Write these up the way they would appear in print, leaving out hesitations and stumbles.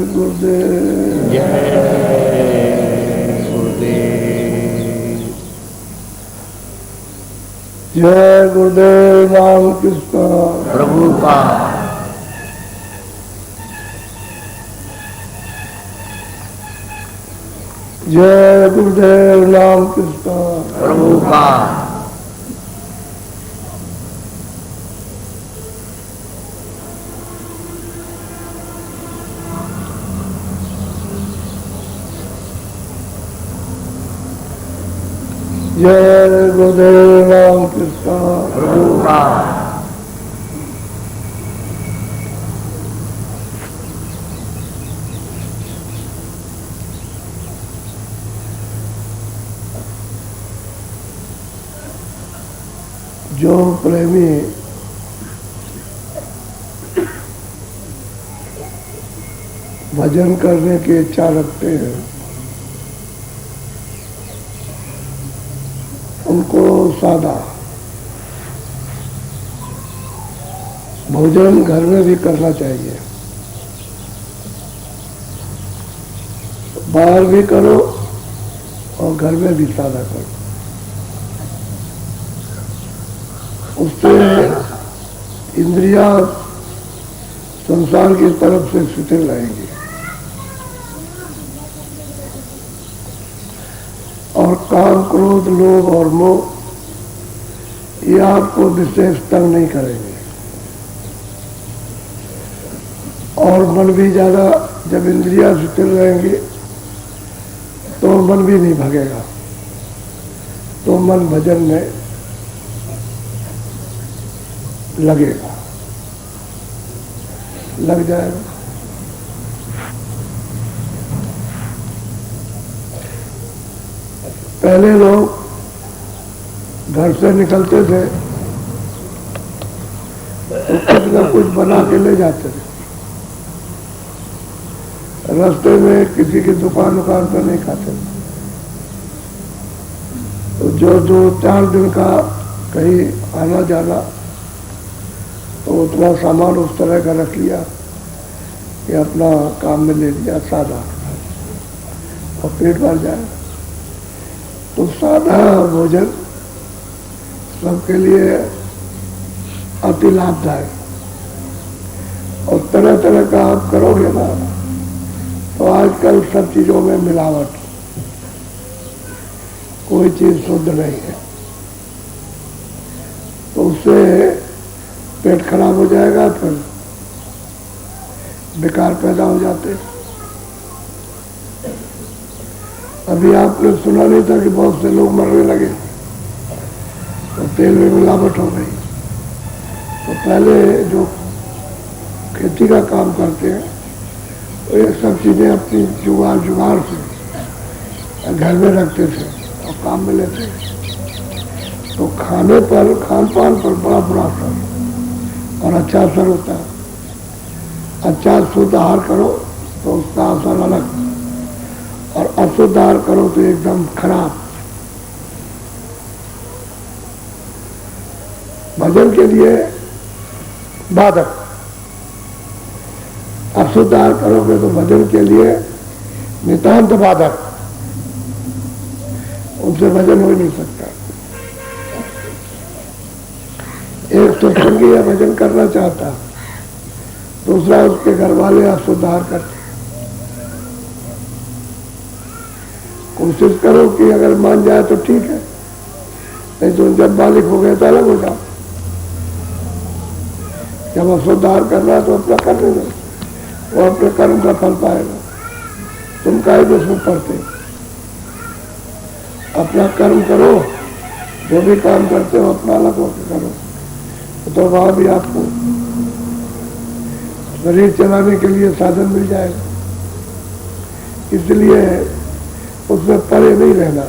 गुरुदेव। जय गुरुदेव। जय गुरुदेव रामकृष्ण प्रभु का। जय गुरुदेव रामकृष्ण प्रभु का। जय गुरुदेव रामकृष्ण प्रभु का। जो प्रेमी भजन करने की इच्छा रखते हैं उनको सादा भोजन घर में भी करना चाहिए। बाहर भी करो और घर में भी सादा करो, उससे इंद्रियां संसार की तरफ से शिथिल रहेंगी और काम, क्रोध, लोभ और मोह ये आपको विशेष तंग नहीं करेंगे। और मन भी ज्यादा, जब इंद्रियां शिथिल रहेंगी तो मन भी नहीं भगेगा, तो मन भजन में लगेगा, लग जाएगा। पहले लोग घर से निकलते थे तो कुछ न कुछ बना के ले जाते थे, रास्ते में किसी की दुकान पर नहीं खाते थे। तो जो 2-4 दिन का कहीं आना जाना तो उतना सामान उस तरह का रख लिया कि अपना काम में ले लिया सादा और पेट भर जाए। तो सादा भोजन सबके लिए अति लाभदायक, और तरह तरह का आप करोगे ना तो आजकल सब चीजों में मिलावट, कोई चीज शुद्ध नहीं है, तो उससे पेट खराब हो जाएगा, फिर बेकार पैदा हो जाते। अभी आपने सुना नहीं था कि बहुत से लोग मरने लगे तो तेल में मिलावट हो गई। तो पहले जो खेती का काम करते हैं तो ये सब चीजें अपनी जुगाड़ से घर में रखते थे और काम में लेते थे। तो खाने पर, खान पान पर बड़ा बुरा असर और अच्छा असर होता है। अच्छा शुद्ध आहार करो तो उसका असर अलग, और अशुद्ध आहार करो तो एकदम खराब। भजन के लिए बाधक, अशुद्ध आहार करोगे तो भजन के लिए नितांत बाधक, उनसे भजन हो ही नहीं सकता। एक सत्संगी या भजन करना चाहता, दूसरा उसके घर वाले अशुद्ध आहार करते। कोशिश करो कि अगर मान जाए तो ठीक है, नहीं तो जब बालिक हो गए तो अलग हो जाओ। जब अशुद्ध आहार कर रहा है तो अपना करने दो, वो अपने कर्म का फल पाएगा। तुम काहे उसमें पढ़ते, अपना कर्म करो, जो भी काम करते हो अपना अलग होकर करो, तो वहां भी आपको शरीर चलाने के लिए साधन मिल जाएगा। इसलिए उसमें परे नहीं रहना,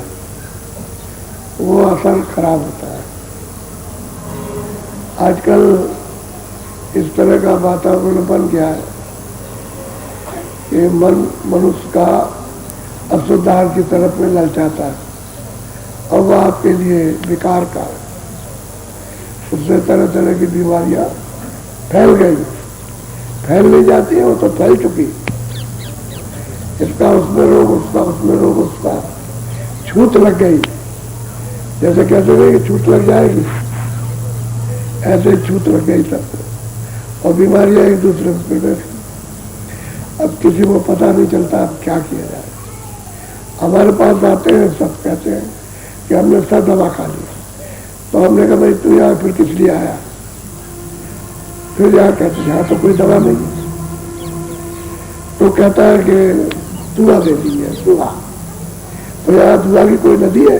वो असर खराब होता है। आजकल इस तरह का वातावरण बन गया है कि मन मनुष्य का अशुद्ध आहार की तरफ में ललचाता है और वह आपके लिए विकार का है। उससे तरह तरह की बीमारियां फैल गई फैल नहीं जाती है, वो तो फैल चुकी। इसका उसमें रोग, उसका उसमें रोग, उसका छूत लग गई। जैसे कहते थे कि छूत लग जाएगी, ऐसे छूत लग गई तब, और बीमारियां एक दूसरे पर बैठी। अब किसी को पता नहीं चलता अब क्या किया जाए। हमारे पास आते हैं, सब कहते हैं कि हमने सब दवा खा ली। तो हमने कहा भाई तू यहाँ फिर किस लिए आया? फिर यहाँ कहते यहाँ तो कोई दवा नहीं है। तो कहता है कि दुआ दे दी है, दुआ। तो यहाँ दुआ की कोई नदी है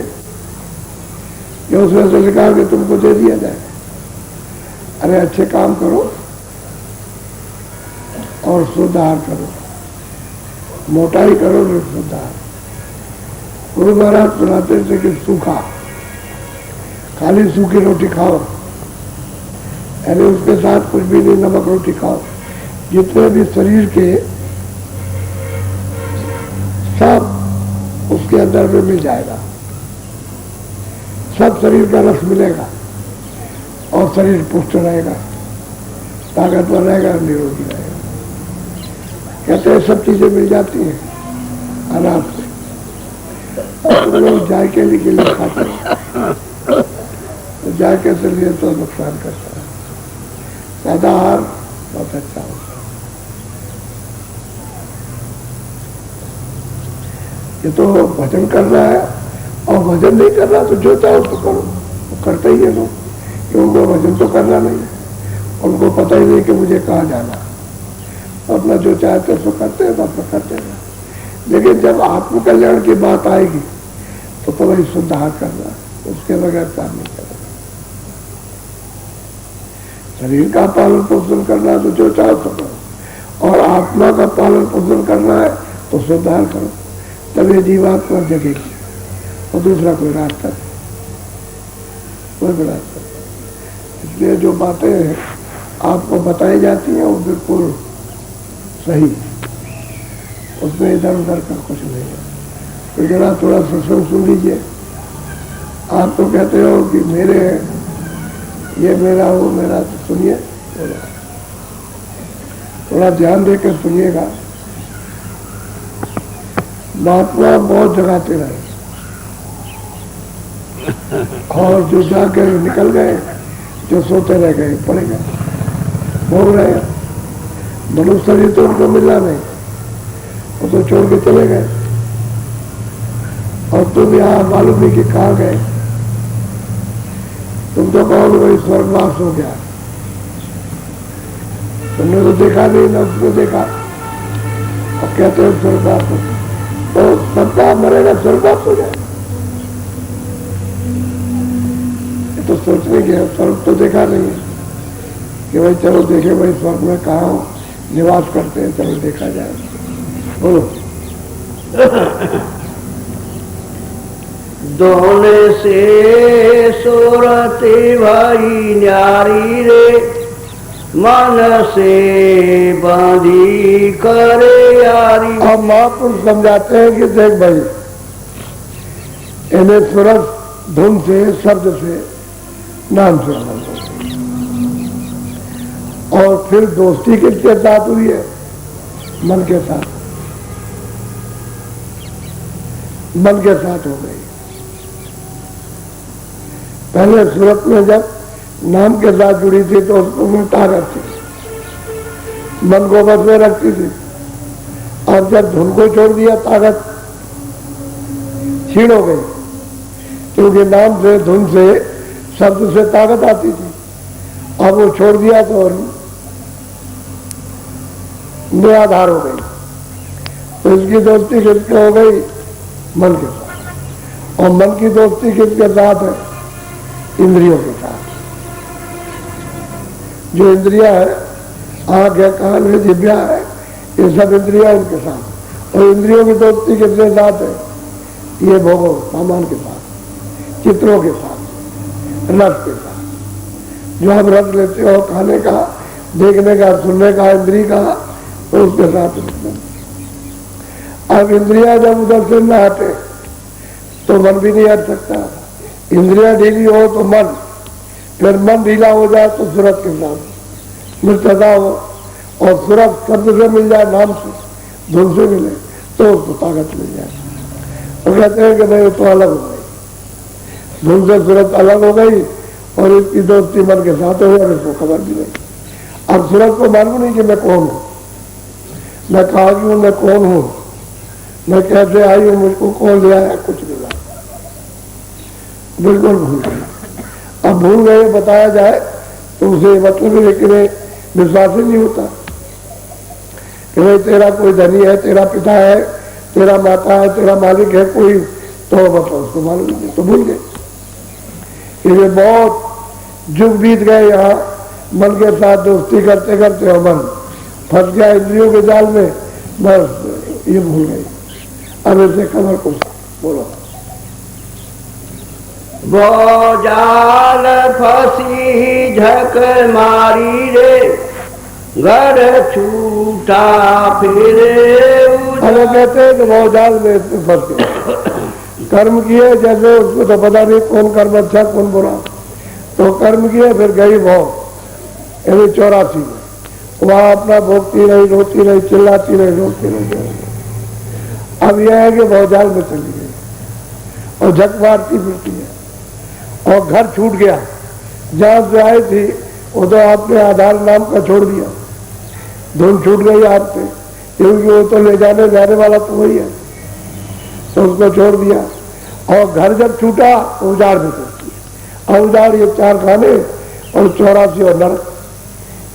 या उसमें से लिखा कि तुमको दे दिया जाए? अरे अच्छे काम करो और सुधार करो, मोटाई करो और सुधार। गुरु महाराज सुनाते थे कि सूखा, खाली सूखी रोटी खाओ, यानी उसके साथ कुछ भी नहीं, नमक रोटी खाओ। जितने भी शरीर के सब उसके अंदर में मिल जाएगा, सब शरीर का रस मिलेगा और शरीर पुष्ट रहेगा, ताकतवर रहेगा, निरोगी रहेगा। कहते हैं सब चीजें मिल जाती हैं अनाज से। लोग जायके के लिए खाते हैं, तो जायके से लिए तो नुकसान करता है। सादा आहार बहुत अच्छा होता है। ये तो भजन करना है, और भजन नहीं करना तो जो चाहो तो करो, वो करते ही है लोग, कि उनको भजन तो करना नहीं है, उनको पता ही नहीं कि मुझे कहाँ जाना। अपना जो चाहते सो करते हैं, तो अपना करते हैं। लेकिन जब आत्मकल्याण की बात आएगी तो वही सुधार करना, उसके बगैर काम नहीं करना। शरीर का पालन पोषण करना है तो जो चाहो तो करो, और आत्मा का पालन पोषण करना है तो सुधार करो, तभी जीवात्मा जगेगी। और दूसरा कोई रास्ता नहीं, कोई रास्ता नहीं। इसलिए जो बातें आपको बताई जाती हैं वो बिल्कुल सही, उसमें इधर उधर का कुछ नहीं है। तो जरा थोड़ा सत्संग सुन लीजिए। आप तो कहते हो कि मेरे ये मेरा वो मेरा, तो सुनिए, थोड़ा ध्यान देकर सुनिएगा। महात्मा बहुत जगाते रहे, और जो जाके निकल गए, जो सोते रह गए, पड़े गए, भोग रहे। मनुष्य शरीर तो उनको मिला नहीं, वो तो छोड़ के चले गए। और तुम यहाँ मालूम नहीं कि कहाँ गए। तुम तो कहोगे भाई स्वर्गवास हो गया, तुमने तो देखा नहीं ना उसको देखा, अब कहते हैं स्वर्गवास हो, तो सबका मरेगा स्वर्गवास हो जाए। ये तो सोचने के स्वर्ग तो देखा नहीं है कि भाई चलो देखे भाई स्वर्ग में कहाँ निवास करते हैं, चलो देखा जाए। बोलो। दोने से सूरती भाई न्यारी रे, मन से बांधी करे यारी। अब महापुरुष समझाते हैं कि देख भाई, इन्हें सूरत धुन से, शब्द से, नाम से आनंद होता है। और फिर दोस्ती किसके साथ हुई है? मन के साथ, मन के साथ हो गई। पहले सूरत में जब नाम के साथ जुड़ी थी तो उसमें ताकत थी, मन को बस में रखती थी। और जब धुन को छोड़ दिया ताकत क्षीण हो गई, क्योंकि नाम से, धुन से, शब्द से ताकत आती थी। अब वो छोड़ दिया तो निराधार हो गई। तो इसकी दोस्ती किसके हो गई? मन के साथ। और मन की दोस्ती किसके साथ है? इंद्रियों के साथ। जो इंद्रिया है, आंख है, कान है, जिह्वा है, ये सब इंद्रिया उनके साथ। और इंद्रियों की दोस्ती किसके साथ है? ये भोगों, सामान के साथ, चित्रों के साथ, रस के साथ। जो हम रस लेते हो खाने का, देखने का, सुनने का, इंद्री का, तो उसके साथ। अब इंद्रिया जब उधर से न हटे तो मन भी नहीं हट सकता। इंद्रिया ढीली हो तो मन, फिर मन ढीला हो जाए तो सूरत के साथ मित्रता हो, और सूरत शब्द से मिल जाए, नाम से, धुन से मिले, तो उसको ताकत मिल जाए। तो कहते हैं कि नहीं, तो अलग हो गई, धुन से सूरत अलग हो गई और इसकी दोस्ती मन के साथ हो गई और इसको खबर भी नहीं। अब सूरत को मालूम नहीं कि मैं कौन हूँ, मैं कहा कि मैं कौन हूँ, मैं कैसे आई हूँ, मुझको कौन ले आया, कुछ नहीं लगा, बिल्कुल भूल गए। अब भूल गए बताया जाए तो उसे मतलब ही लेकिन विश्वास ही नहीं होता कि भाई तेरा कोई धनी है, तेरा पिता है, तेरा माता है, तेरा मालिक है कोई, तो मतलब उसको मालूम नहीं, तो भूल गए। ये बहुत युग बीत गए यहाँ मन के साथ दोस्ती करते करते और मन फंस गया इंद्रियों के जाल में, बस ये भूल गई। अब इसे खबर कुछ बोलो। वो जाल फंसी झक मारी रे, घर छूटा फिरे। अरे कहते हैं कि वो जाल में फंस गए, कर्म किए जैसे उसको तो पता नहीं कौन कर्म अच्छा कौन बुरा, तो कर्म किए फिर गई वो 84 में, वहां अपना भोगती रही, रोती रही, चिल्लाती रही, रोती रही। अब यह है कि भौजाल में चली गई और झक मारती फिरती है और घर छूट गया। जहां से आई थी वो तो आपने आधार नाम का छोड़ दिया, धुन छूट गई आपसे, क्योंकि वो तो ले जाने जाने वाला तो वही है, तो उसको छोड़ दिया। और घर जब छूटा तो उजाड़ में चलती है, और उजाड़ ये 4 खाने और 84 और नरक,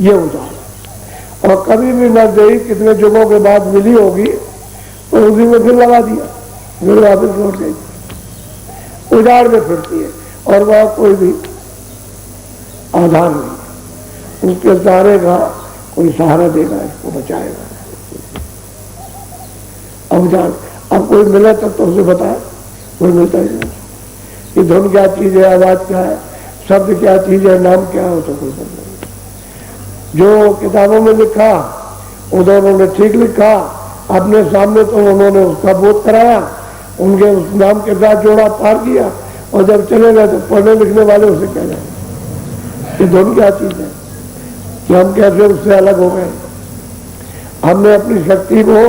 ये उजाड़। और कभी भी नजदीक कितने युगों के बाद मिली होगी तो उसी में फिर लगा दिया, फिर वापस लौट गई, उजाड़ में फिरती है और वह कोई भी आधार नहीं, उसके सहारे का कोई सहारा देगा, इसको बचाएगा। अब उजाड़, अब कोई मिले तब तो उसे बताए, कोई मिलता ही नहीं कि धुन क्या चीज है, आवाज क्या है, शब्द क्या चीज है, नाम क्या है, तो कोई पता नहीं। जो किताबों में लिखा उन्होंने ठीक लिखा, अपने सामने तो उन्होंने उसका बोध कराया, उनके उस नाम के साथ जोड़ा, पार किया, और जब चले गए तो पढ़ने लिखने वाले उसे कह रहे कि धुन क्या चीज है, कि हम कैसे उससे अलग हो गए। हमने अपनी शक्ति को,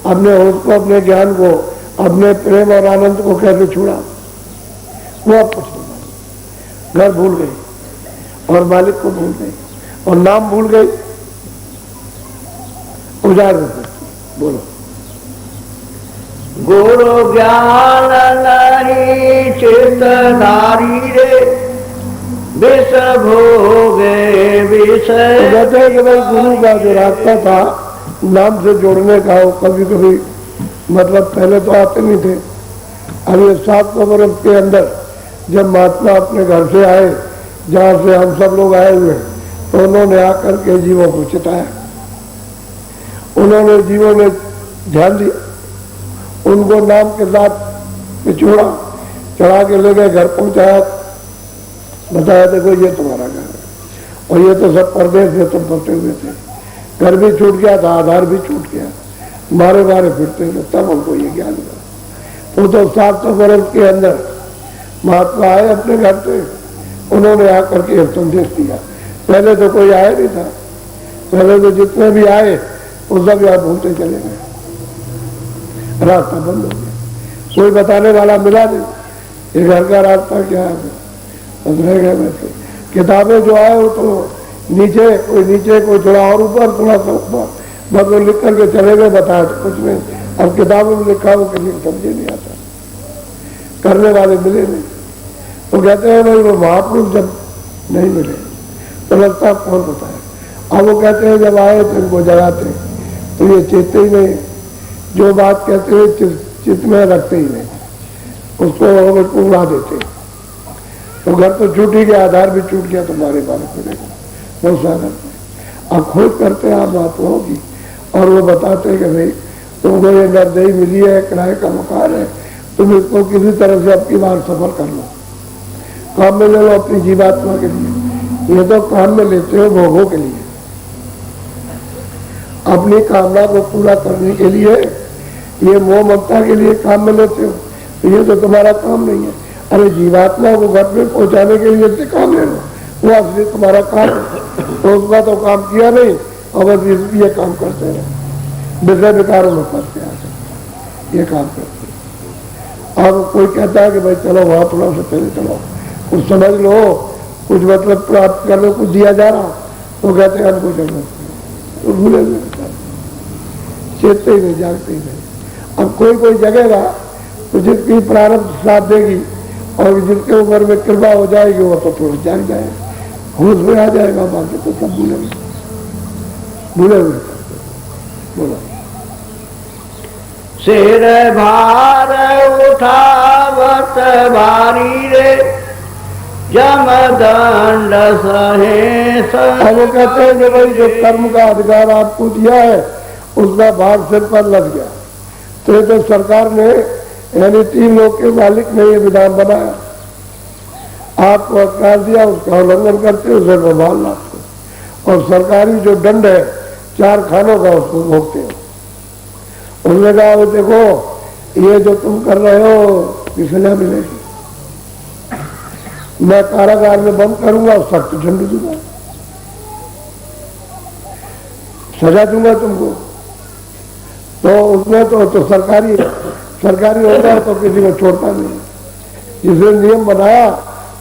अपने होश को, अपने ज्ञान को, अपने प्रेम और आनंद को कैसे छुड़ा, वो अब कुछ नहीं। घर भूल गई और मालिक को भूल गई और नाम भूल गई, उजाड़ में बोलो। गुरु ज्ञान नहीं चित्तधारी रे, विष भोगे विषय। कहते हैं कि भाई गुरु का जो रास्ता था नाम से जोड़ने का, वो कभी कभी मतलब पहले तो आते नहीं थे। अब ये 700 वर्ष के अंदर जब महात्मा अपने घर से आए, जहाँ से हम सब लोग आए हुए, तो उन्होंने आकर के जीवों को चिताया, उन्होंने जीवों में ध्यान दिया, उनको नाम के साथ निचोड़ा, चढ़ा के ले गए, घर पहुंचाया, बताया देखो ये तुम्हारा घर है, और ये तो सब परदेश में तुम फंसे हुए थे, घर भी छूट गया था, आधार भी छूट गया, मारे मारे फिरते थे, तब हमको ये ज्ञान हुआ। तो 700 वर्ष के अंदर महात्मा आए अपने घर से, उन्होंने आकर के संदेश दिया। पहले तो कोई आया नहीं था, पहले तो जितने भी आए वो सब यहाँ भूलते चले गए, रास्ता बंद हो गया, कोई बताने वाला मिला नहीं, ये घर का रास्ता क्या है, बस रह गए वैसे। किताबें जो आए वो तो नीचे कोई थोड़ा और ऊपर, थोड़ा सा ऊपर, बस वो लिख करके चले गए, बताया तो कुछ नहीं। अब किताबों में लिखा वो किसी को समझे नहीं आता, करने वाले मिले नहीं। तो कहते हैं भाई वो महापुरुष जब नहीं मिले तो लगता कौन बताए। अब वो कहते हैं जब आए तो इनको जगाते, तो ये चेतते ही नहीं, जो बात कहते हुए चित्त में रखते ही नहीं, उसको उड़ा देते। तो घर तो छूट ही गया, आधार भी छूट गया, तो मारे फिरेगा बहुत सारा। अब खोज करते हैं आप महात्माओं की, और वो बताते हैं कि भाई तुमको ये गर्दई मिली है, किराए का मकान है, तुम इसको किसी तरह से अपनी बार सफल कर लो, काम में ले लो अपनी जीवात्मा के लिए। ये तो काम में लेते हो भोगों के लिए, अपनी कामना को पूरा करने के लिए, ये मोह ममता के लिए काम में लेते हो, तो ये तो तुम्हारा काम नहीं है। अरे जीवात्मा को घर पे पहुंचाने के लिए काम ले लो, वो असली तुम्हारा काम है। तो उसका तो काम किया नहीं, और बस ये काम करते हैं, विषय विकारों में फंसते आते, ये काम करते हैं। अब कोई कहता है कि भाई चलो वहाँ थोड़ा सा चले चलो, कुछ समझ लो, कुछ मतलब प्राप्त कर लो, कुछ दिया जा रहा, तो कहते हैं हमको जरूरत नहीं, तो भूले हुए चेतते ही नहीं, जागते ही नहीं। अब कोई जगेगा तो जिसकी प्रारब्ध साथ देगी और जिसके उम्र में कृपा हो जाएगी वो तो थोड़ा जाग जाएगा, होश में आ जाएगा, बाकी तो सब भूले हुए बोला। सिर भार उठावत भारी रे जमदंड सहे। वो कहते हैं कि भाई जो कर्म का अधिकार आपको दिया है उसका भार सिर पर लग गया, तो ये तो सरकार ने यानी 3 लोग के मालिक ने ये विधान बनाया, आपको अधिकार दिया, उसका उल्लंघन करते हो, सिर पर भार लाते, और सरकारी जो दंड है 4 खानों का उसको भोगते हो। उन्होंने कहा देखो ये जो तुम कर रहे हो सजा मिलेगी, मैं कारागार में बंद करूंगा, सख्त दंड दूंगा, सजा दूंगा तुमको। तो उसमें तो सरकारी होता है तो किसी को छोड़ता नहीं, जिसने नियम बनाया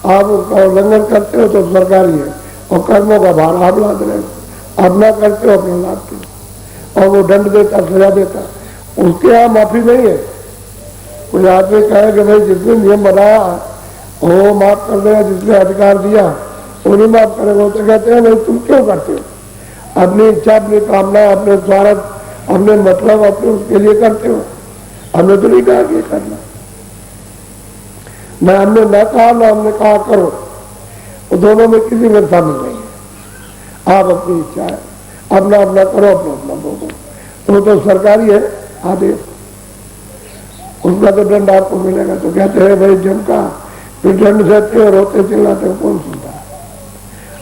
आप उसका उल्लंघन करते हो तो सरकारी है, और कर्मों का भार आप लाद रहे हो, आप ना करते हो अपना लादते हो, और वो दंड देता, सजा देता, उसके यहाँ माफी नहीं है। कोई आदमी कहे कि भाई जिसने नियम बनाया वो माफ कर देगा, जिसने अधिकार दिया वो नहीं माफ करेगा, तो कहते हैं भाई तुम क्यों करते हो, अपनी इच्छा, अपनी कामना, अपने स्वार्थ, अपने मतलब, अपने उसके लिए करते हो, हमने तो नहीं कहा कि करना, न हमने न कहा न हमने कहा करो, वो दोनों में किसी में शामिल नहीं है। आप अपनी इच्छा है, अपना अपना करो, अपना अपना भोगो, तो सरकारी है आदेश, उसका तो दंड आपको मिलेगा। तो कहते हैं भाई जन का फिर दंड सहते हो, रोते चिल्लाते हो, कौन सुनता है?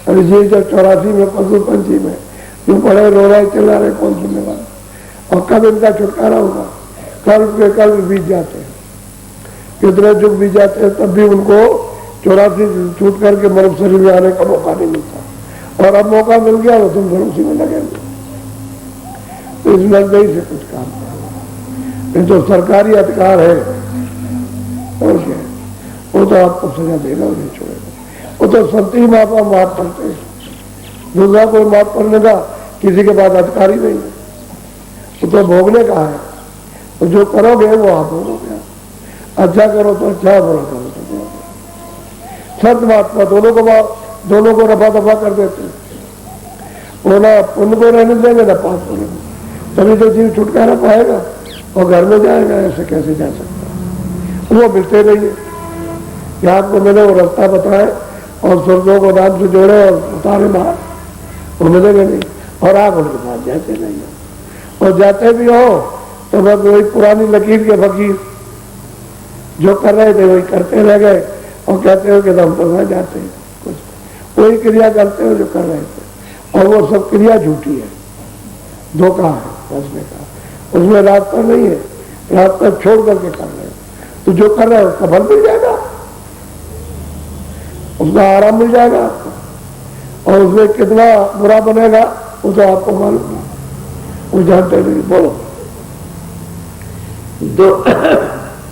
अरे ये जब 84 में पशु पंछी में जो पड़े रो रहे चिल्ला रहे, कौन सुनने वाला? और कब इनका छुटकारा होगा? कल के कल बीत जाते हैं, कितने युग बीत जाते हैं, तब भी उनको 84 छूट करके मनुष्य शरीर में आने का मौका नहीं मिलता, और अब मौका मिल गया तो तुम फिर उसी में लगेंगे। तो इस नजदीक से कुछ काम करो, ये तो सरकारी अधिकार है, और क्या वो तो आपको सजा देगा और नहीं छोड़ेगा। वो तो संत ही माफा माफ करते हैं, दूसरा कोई माफ करने का किसी के पास अधिकार ही नहीं है, वो तो भोगने का है, तो जो करोगे वो आप भोगोगे। अच्छा करो तो अच्छा, बुरा करो तो बुरा। संत महात्मा दोनों को रफा दफा कर देते हैं, वो ना पुण्य को रहने देंगे ना पाप को रहने, तभी तो जीव छुटकारा पाएगा और घर में जाएगा। ऐसे कैसे जा सकता है? वो मिलते नहीं है कि आपको मैंने वो रास्ता बताए और स्वर्गों को नाम से जोड़े और उतारे बाहर, वो मिलेंगे नहीं, और आप उनके पास जाते नहीं हो, और जाते भी हो तो बस वही पुरानी लकीर के फकीर जो कर रहे थे वही करते रह गए, और कहते हो कि हम तो वह जाते हैं, कुछ वही क्रिया करते हो जो कर रहे थे, और वो सब क्रिया झूठी है, धोखा है फंसने का, उसमें रास्ता नहीं है, रास्ता छोड़ करके कर रहे हो, तो जो कर रहे हो उसका फल मिल जाएगा, उसका आराम मिल जाएगा आपको, और उसमें कितना बुरा बनेगा वो तो आपको मालूम है, वो जानते नहीं। बोलो।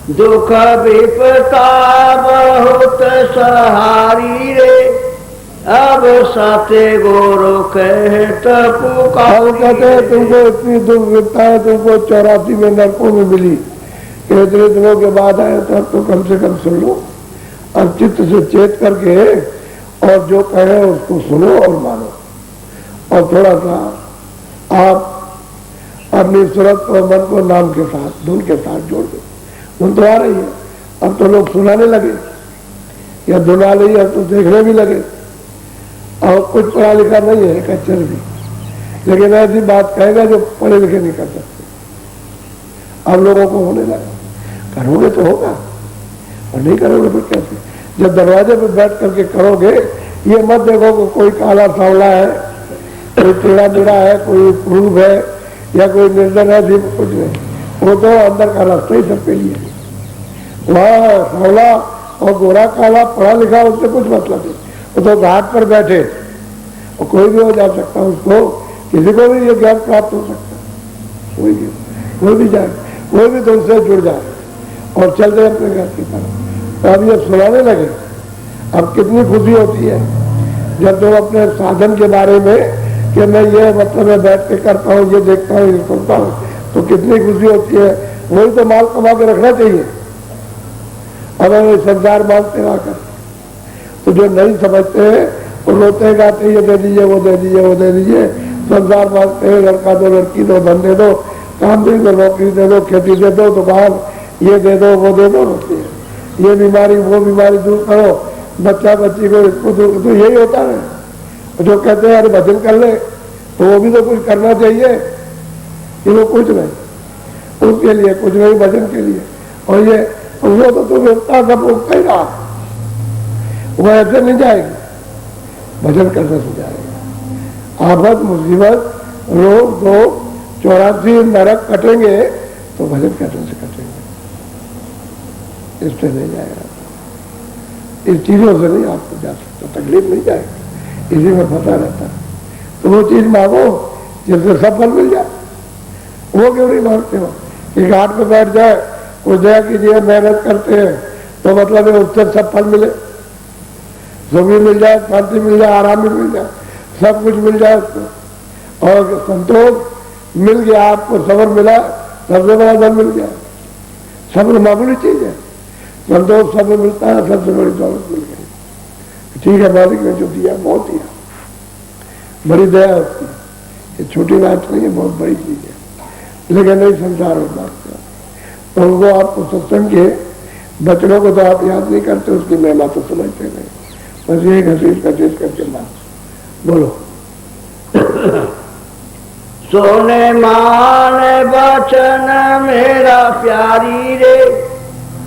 दुख विपता बहुत सहारी रे, अब साथे गोरो कहत पुकार। कहते हैं तुमको इतनी दुख विपता है, तुमको 84 में नरकों में मिली, इतने दिनों के बाद आए तो अब तो कम से कम सुन लो, अब चित्त से चेत करके और जो कहे उसको सुनो और मानो, और थोड़ा सा आप अपनी सूरत और मन को नाम के साथ, धुन के साथ जोड़ दो। धुन तो आ रही है, अब तो लोग सुनाने लगे, या धुन आ रही है तो देखने भी लगे, और कुछ पढ़ा लिखा नहीं है एक अक्षर भी, लेकिन ऐसी बात कहेगा जो पढ़े लिखे नहीं कर सकते। अब लोगों को होने लगा, करोगे तो होगा, और नहीं करोगे तो कैसे? जब दरवाजे पर बैठ करके करोगे, ये मत देखो कि कोई काला सांवला है, कोई टेढ़ा मेढ़ा है, कोई क्रूर है, या कोई निर्धन है, भी कुछ नहीं, वो तो अंदर का रास्ता ही सबके लिए। वहाँ सांवला और गोरा काला पढ़ा लिखा उससे कुछ मतलब नहीं, वो तो घाट पर बैठे और कोई भी हो जा सकता है उसको किसी को भी ये ज्ञान प्राप्त हो सकता है, कोई भी जाए, कोई भी तुमसे जुड़ जाए और चल जाए अपने घर की तरफ। तो अब ये सुनाने लगे। अब कितनी खुशी होती है जब तुम अपने साधन के बारे में कि मैं ये मतलब मैं बैठ के करता हूँ, ये देखता हूँ, ये सुनता हूँ, तो कितनी खुशी होती है। वही तो माल कमा के रखना चाहिए। अगर संसार मांगते आकर, तो जो नहीं समझते हैं वो रोते गाते, ये दे दीजिए, वो दे दीजिए, वो दे दीजिए। संसार मांगते हैं, लड़का दो, लड़की दो, धन दे दो, काम दे दो, नौकरी दे दो, खेती दे दो, दुकान ये दे दो, वो दे दो, होती है। ये बीमारी वो बीमारी दूर करो, बच्चा बच्ची को इसको दूर, तो यही होता है। जो कहते हैं अरे भजन कर ले, तो वो भी तो कुछ करना चाहिए। ये वो कुछ नहीं, उसके लिए कुछ नहीं, भजन के लिए। और ये वो तो तुम इतना सब उगता ही रहा, वो ऐसे नहीं जाएगी, भजन करने से जाएगा। आफत मुसीबत रोग दो 84 नरक कटेंगे, तो भजन करने से कटेंगे, इससे नहीं जाएगा। इस चीजों से नहीं आपको जा सकता, तकलीफ नहीं जाएगी, इसी में फंसा रहता है। तो वो चीज मांगो जिससे सब फल मिल जाए। वो क्यों नहीं मांगते हो कि घाट पे बैठ जाए, कुछ दया कीजिए, मेहनत करते हैं तो मतलब है उससे सब फल मिले, सुख भी मिल जाए, शांति मिल जाए, आराम भी मिल जाए, सब कुछ मिल जाए उसको। और संतोष मिल गया, आपको सब्र मिला, सबसे बड़ा धन मिल गया। सब्र मामूली चीज है, संतोष सब्र मिलता है, सबसे बड़ी दौलत मिल गई। ठीक है, मालिक ने जो दिया बहुत दिया, बड़ी दया उसकी, ये छोटी बात नहीं है, बहुत बड़ी चीज है। लेकिन नहीं संसार और बात का, तो वो आपको सत्संग के बचनों को तो आप याद नहीं करते, उसकी महिमा तो समझते नहीं, बस ये घसीट करके बात बोलो। सोने मान बचन मेरा प्यारी रे,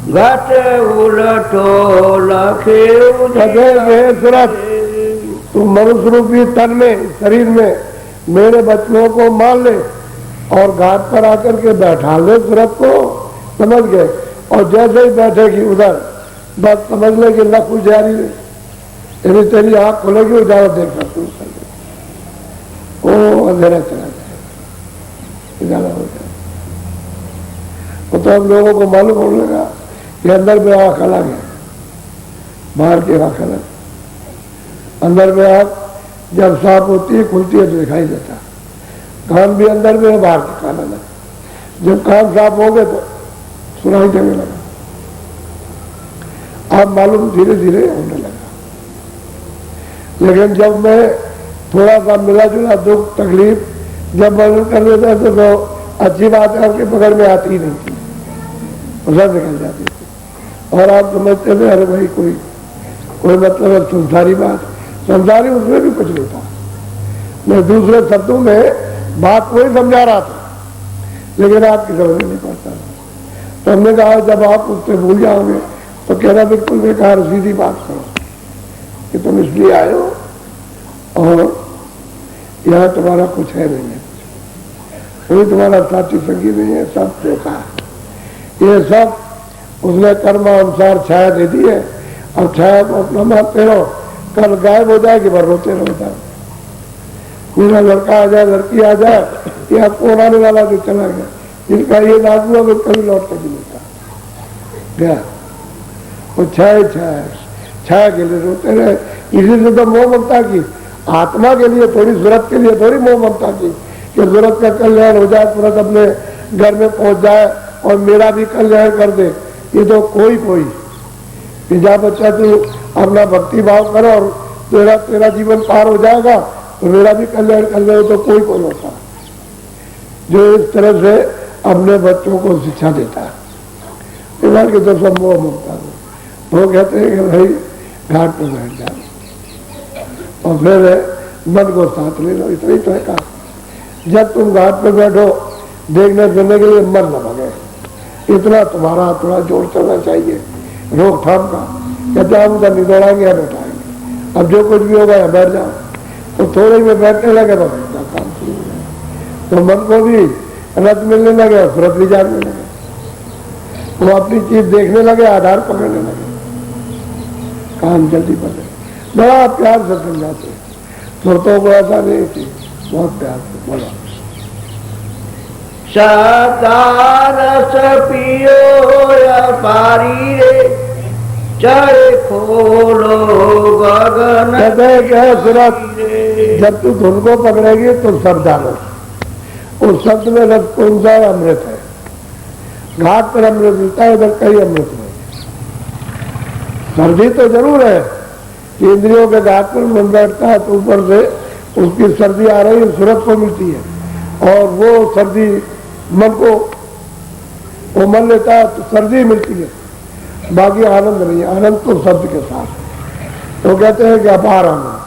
घट उलटो लखे सूरत, तुम मनुष्य रूपी तन में, शरीर में मेरे बचनों को मान ले और घाट पर आकर के बैठा ले सूरत को, समझ गए। और जैसे ही बैठेगी उधर बस समझ ले कि लख उजारी है, यदि तेरी आंख खुलेगी उजाला देखना शुरू कर दे, ओ अंधेरा चला जाए, उजाला हो जाए। तो अब लोगों को मालूम होने लगा कि अंदर में आंख अलग है, बाहर की आंख अलग। अंदर में आंख जब साफ होती है, खुलती है तो दिखाई देता, कान भी अंदर में है, बाहर के कान अलग। जब कान साफ हो गए तो सुनाई देने लगा, आप मालूम धीरे धीरे होने लगा। लेकिन जब मैं थोड़ा सा मिला जुला दुख तकलीफ जब मालूम कर लेता है तो अच्छी बात है, आपके पकड़ में आती ही नहीं थी, उधर निकल जाती थी। और आप समझते थे अरे भाई कोई मतलब है संसारी बात, संसारी उसमें भी कुछ नहीं था। मैं दूसरे शब्दों में बात वही समझा रहा था, लेकिन आपकी समझ नहीं पड़ता था। तो हमने कहा जब आप उससे भूल जाओगे तो कहना बिल्कुल बेकार, सीधी बात करो कि तुम इसलिए आए हो और यहाँ तुम्हारा कुछ है नहीं है, कोई तुम्हारा साथी संगी नहीं है, सब धोखा है। ये सब उसने कर्म अनुसार छाया दे दी है, और छाया को अपना मानते रहो, कल गायब हो जाएगी, पर रोते रहो। मेरा लड़का आ जाए, लड़की आ जाए, या कौन आने वाला जो चला गया, जिनका ये नाम हुआ वो कभी लौट कर भी मिलता गया, वो छाया के लिए रोते रहे। इसी से तो मोह ममता की, आत्मा के लिए थोड़ी, जरूरत के लिए थोड़ी मोह ममता की कि जरूरत का कल्याण हो जाए, तुरंत अपने घर में पहुंच जाए और मेरा भी कल्याण कर दे। ये तो कोई कि जा बच्चा तू अपना भक्ति भाव करो और तेरा जीवन पार हो जाएगा, तो मेरा भी कल्याण कर ले, तो कोई होता जो इस तरह से अपने बच्चों को शिक्षा देता है। इधर की तो सब मोह ममता है। वो कहते हैं कि भाई घाट पर बैठ जाओ और फिर मन को साथ ले लो, इतना ही तो है काम। जब तुम घाट पर बैठो देखने सुनने के लिए मन न भगे, इतना तुम्हारा थोड़ा जोर चलना चाहिए रोकथाम का। कहते हम उधर नहीं दौड़ाएंगे या बैठाएंगे, अब जो कुछ भी होगा या बैठ जाओ। तो थोड़े में बैठने लगे तो काम शुरू हो जाए, तो मन को भी रस मिलने लगे और फुरत भी जानने लगे, वो अपनी चीज देखने लगे, आधार पकड़ने लगे, काम जल्दी पकड़े। बड़ा प्यार से समझाते, सुरतों को ऐसा नहीं थी, बहुत प्यार से। बोलो। सतारस पियो या पारी रे, चढ़े खोलो गगन। कहते हैं क्या सूरत, जब तू धुन को पकड़ेगी तो सब डालो। उस शब्द में रस कौन सा अमृत है। घाट पर अमृत मिलता है, उधर कई अमृत नहीं। सर्दी तो जरूर है कि इंद्रियों के घाट पर मन बैठता है तो ऊपर से उसकी सर्दी आ रही है, सूरत को मिलती है और वो सर्दी मन को वो मन लेता है तो सर्दी मिलती है, बाकी आनंद नहीं है। आनंद तो शब्द के साथ है। तो कहते हैं कि अपार आनंद,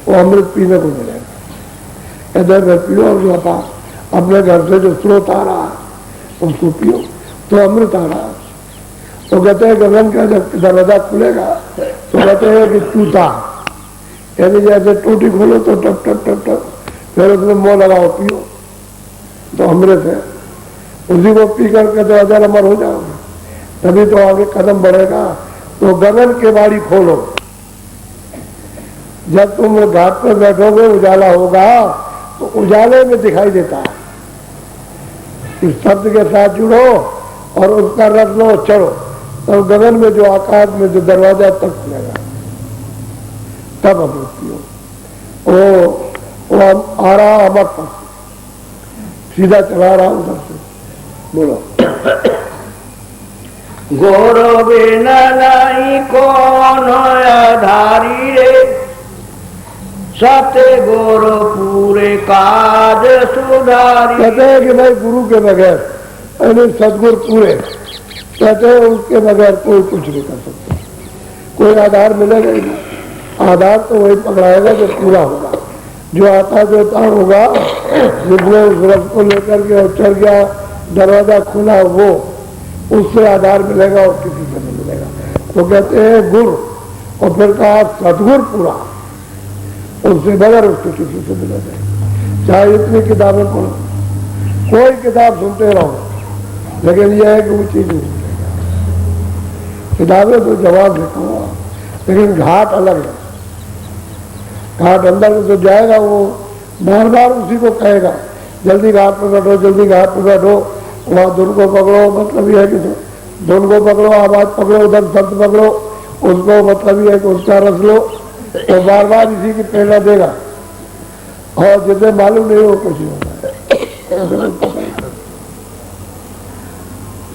वो अमृत पीने को मिलेगा। इधर घर पियो और जो अपार अपने घर से जो स्रोत आ रहा है उसको पियो तो अमृत आ रहा है। तो कहते हैं गगन का जब दरवाजा खुलेगा तो कहते हैं कि टूटा, यानी जैसे टूटी खोलो तो टप टप टप टप, फिर उसमें मुंह लगाओ पियो तो अमृत है। उसी को पी करके तो अजर अमर हो जाओगे, तभी तो आगे कदम बढ़ेगा। तो गगन के बाड़ी खोलो। जब तुम घाट पर बैठोगे उजाला होगा तो उजाले में दिखाई देता है। इस शब्द के साथ जुड़ो और उसका रस लो, चढ़ो तो गगन में जो आकाश में जो दरवाजा तक खुलेगा, तब अमृत पियो। वो आ रहा अमर पर सीधा चला रहा उधर से। बोलो। गोरो बिना नहीं कौन आधारी रे, सत्य गोरो पूरे काज सुधारी। कहते हैं कि भाई गुरु के बगैर, यानी सदगुरु पूरे, कहते हैं उसके बगैर कोई कुछ नहीं कर सकता। कोई आधार मिलेगा ही नहीं। आधार तो वही पकड़ाएगा जो पूरा होगा, जो आता जोता होगा, जिसने उस रस को लेकर के और चढ़ गया, दरवाजा खुला, वो उससे आधार मिलेगा और किसी से नहीं मिलेगा। तो कहते हैं गुरु, और फिर कहा सदगुरु पूरा, उससे बगैर उसको किसी से मिलेगा। चाहे इतनी किताबें पढ़ो, कोई किताब सुनते रहो, लेकिन यह है कि वो चीज नहीं मिलेगा। किताबें तो जवाब लिखा हुआ, लेकिन घाट अलग है। घाट अंदर तो जाएगा, वो बार बार उसी को कहेगा जल्दी घाट पर बैठो, जल्दी घाट पर बैठो। वहाँ धुन को पकड़ो, मतलब यह है कि धुन को पकड़ो, आवाज पकड़ो, उधर शब्द पकड़ो, उसको मतलब यह है कि उसका रस लो। तो बार बार इसी की प्रेरणा देगा और जिसे मालूम नहीं हो कुछ नहीं होता है।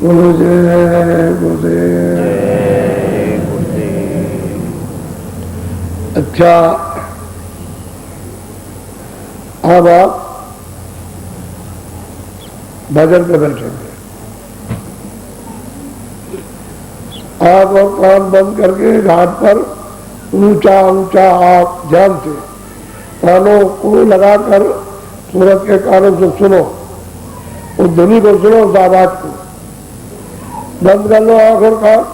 बोलो जय गुरुदेव। अच्छा, अब आप भजन पे बैठेंगे। आप और कान बंद करके घाट पर ऊंचा ऊंचा आप ध्यान से कानों को लगाकर सूरज के कानों से सुनो, उस ध्वनि को सुनो, उस आवाज को। बंद कर लो आंखों का।